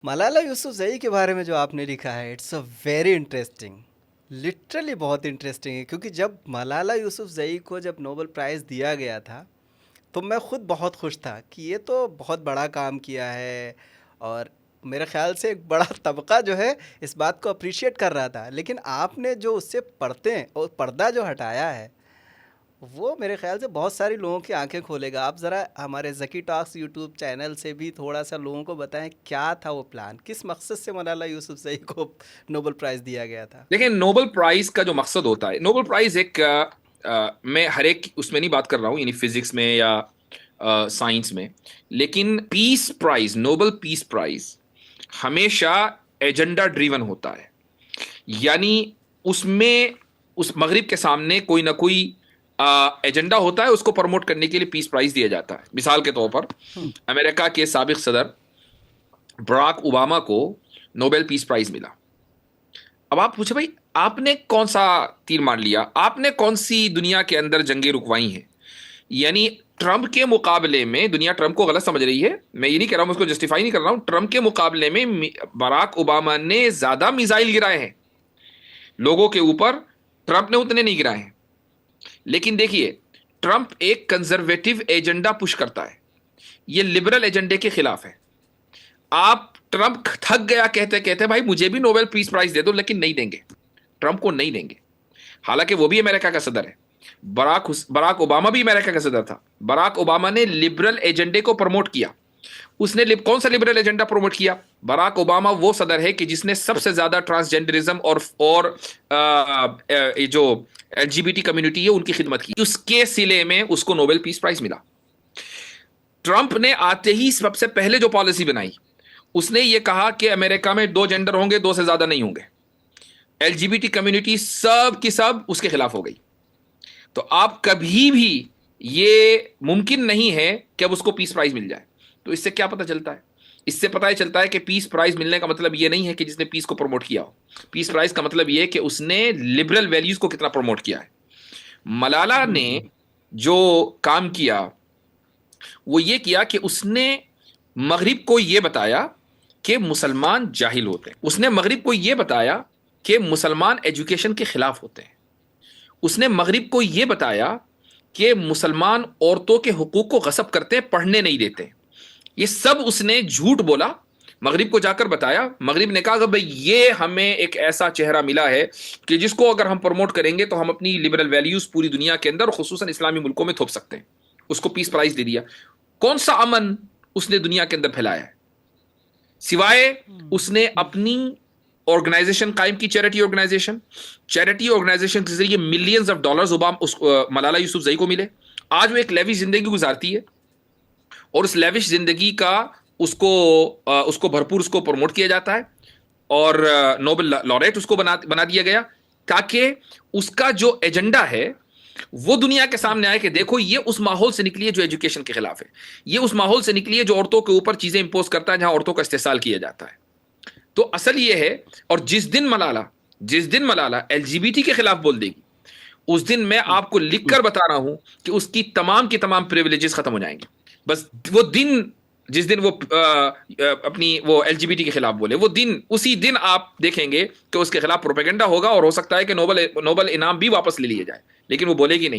मलाला यूसुफ़ज़ई के बारे में जो आपने लिखा है, it's a very interesting, literally बहुत इंटरेस्टिंग है, क्योंकि जब मलाला यूसुफ़ज़ई को जब नोबेल प्राइज़ दिया गया था, तो मैं खुद बहुत खुश था कि ये तो बहुत बड़ा काम किया है। और मेरे ख़्याल से एक बड़ा तबका जो है इस बात को अप्रिशिएट कर रहा था, लेकिन आपने जो उससे पढ़ते हैं और पर्दा जो हटाया है, वो मेरे ख़्याल से बहुत सारे लोगों की आंखें खोलेगा। आप ज़रा हमारे ज़की टॉक्स यूट्यूब चैनल से भी थोड़ा-सा लोगों को बताएं, क्या था वो प्लान? किस मकसद से मलाला यूसुफ़ज़ई को नोबेल प्राइज़ दिया गया था? देखिए, नोबेल प्राइज का जो मकसद होता है, नोबेल प्राइज एक मैं हर एक उसमें नहीं बात कर रहा हूँ, यानी फिजिक्स में या साइंस में, लेकिन peace prize, Nobel peace prize हमेशा एजेंडा ड्रिवन होता है। यानी उसमें उस मगरिब के सामने कोई ना कोई एजेंडा होता है, उसको प्रमोट करने के लिए पीस प्राइज दिया जाता है। मिसाल के तौर पर हुँ, अमेरिका के साबिक सदर बराक ओबामा को नोबेल पीस प्राइज मिला। अब आप पूछे, भाई आपने कौन सा तीर मार लिया, आपने कौन सी दुनिया के अंदर जंगें रुकवाई हैं? यानी ट्रंप के मुकाबले में, दुनिया ट्रंप को गलत समझ रही है, मैं ये नहीं कह रहा हूं, उसको जस्टिफाई नहीं कर रहा हूं, ट्रंप के मुकाबले में बराक ओबामा ने ज्यादा मिसाइल गिराए हैं लोगों के ऊपर, ट्रंप ने उतने नहीं गिराए हैं। लेकिन देखिए, ट्रंप एक कंजर्वेटिव एजेंडा पुश करता है, ये लिबरल एजेंडे के खिलाफ है। आप ट्रंप थक गया कहते कहते भाई मुझे भी नोबेल पीस प्राइज दे दो, लेकिन नहीं देंगे, ट्रंप को नहीं देंगे। हालांकि वो भी अमेरिका का सदर है। बराक ओबामा भी अमेरिका का सदर था। बराक ओबामा ने लिबरल एजेंडे को प्रमोट किया। उसने कौन सा लिबरल एजेंडा प्रमोट किया? बराक ओबामा वो सदर है कि जिसने सबसे ज्यादा ट्रांसजेंडरिज्म और ये जो एलजीबीटी कम्युनिटी है उनकी खिदमत की। उसके सिले में उसको नोबेल पीस प्राइज मिला। ट्रंप ने आते ही सबसे पहले जो पॉलिसी बनाई, उसने ये कहा कि अमेरिका में 2 जेंडर होंगे, 2 से ज्यादा नहीं होंगे। एलजीबीटी कम्युनिटी सब की सब उसके खिलाफ हो गई। तो आप कभी भी, ये मुमकिन नहीं है कि अब उसको पीस प्राइज मिल जाए। तो इससे क्या पता चलता है? इससे पता ही चलता है कि पीस प्राइज मिलने का मतलब ये नहीं है कि जिसने पीस को प्रमोट किया हो। पीस प्राइज का मतलब ये है कि उसने लिबरल वैल्यूज को कितना प्रमोट किया है। मलाला हुँ, ने हुँ। जो काम किया, वो ये किया कि उसने मगरिब को ये बताया कि मुसलमान जाहिल होते हैं। उसने मगरिब को ये बताया कि मुसलमान एजुकेशन के खिलाफ होते हैं। उसने मगरिब को यह बताया कि मुसलमान औरतों के हुकूक को गसब करते हैं, पढ़ने नहीं देते। ये सब उसने झूठ बोला, मगरिब को जाकर बताया। मगरिब ने कहा कि भाई ये हमें एक ऐसा चेहरा मिला है कि जिसको अगर हम प्रमोट करेंगे तो हम अपनी लिबरल वैल्यूज पूरी दुनिया के अंदर, खुसूसन इस्लामी मुल्कों में थोप सकते हैं। उसको पीस प्राइज दे दिया। कौन सा अमन उसने दुनिया के अंदर फैलाया है, सिवाय हुँ, उसने हुँ। अपनी ऑर्गेनाइजेशन कायम की, चैरिटी ऑर्गेनाइजेशन के जरिए millions of dollars Malala Yousafzai को मिले। आज वो एक लेविश जिंदगी गुजारती है, और उस लेविश जिंदगी का उसको उसको भरपूर उसको प्रमोट किया जाता है, और नोबेल लॉरेट उसको बना बना दिया गया, ताकि उसका जो एजेंडा है वो दुनिया के सामने आए कि देखो ये उस माहौल से निकली है जो एजुकेशन के खिलाफ है, ये उस माहौल से निकली है जो औरतों के ऊपर चीजें इंपोज करता है, जहां औरतों का इस्तेसाल किया जाता है। तो असल ये है, और जिस दिन मलाला एलजीबीटी के खिलाफ बोल देगी, उस दिन मैं आपको लिख कर बता रहा हूं कि उसकी तमाम की तमाम प्रिविलेजेस खत्म हो जाएंगे। बस वो दिन, जिस दिन वो अपनी वो एलजीबीटी के खिलाफ बोले, वो दिन, उसी दिन आप देखेंगे कि उसके खिलाफ प्रोपेगेंडा होगा, और हो सकता है कि नोबल नोबल इनाम भी वापस ले लिया जाए, लेकिन वो बोलेगी नहीं।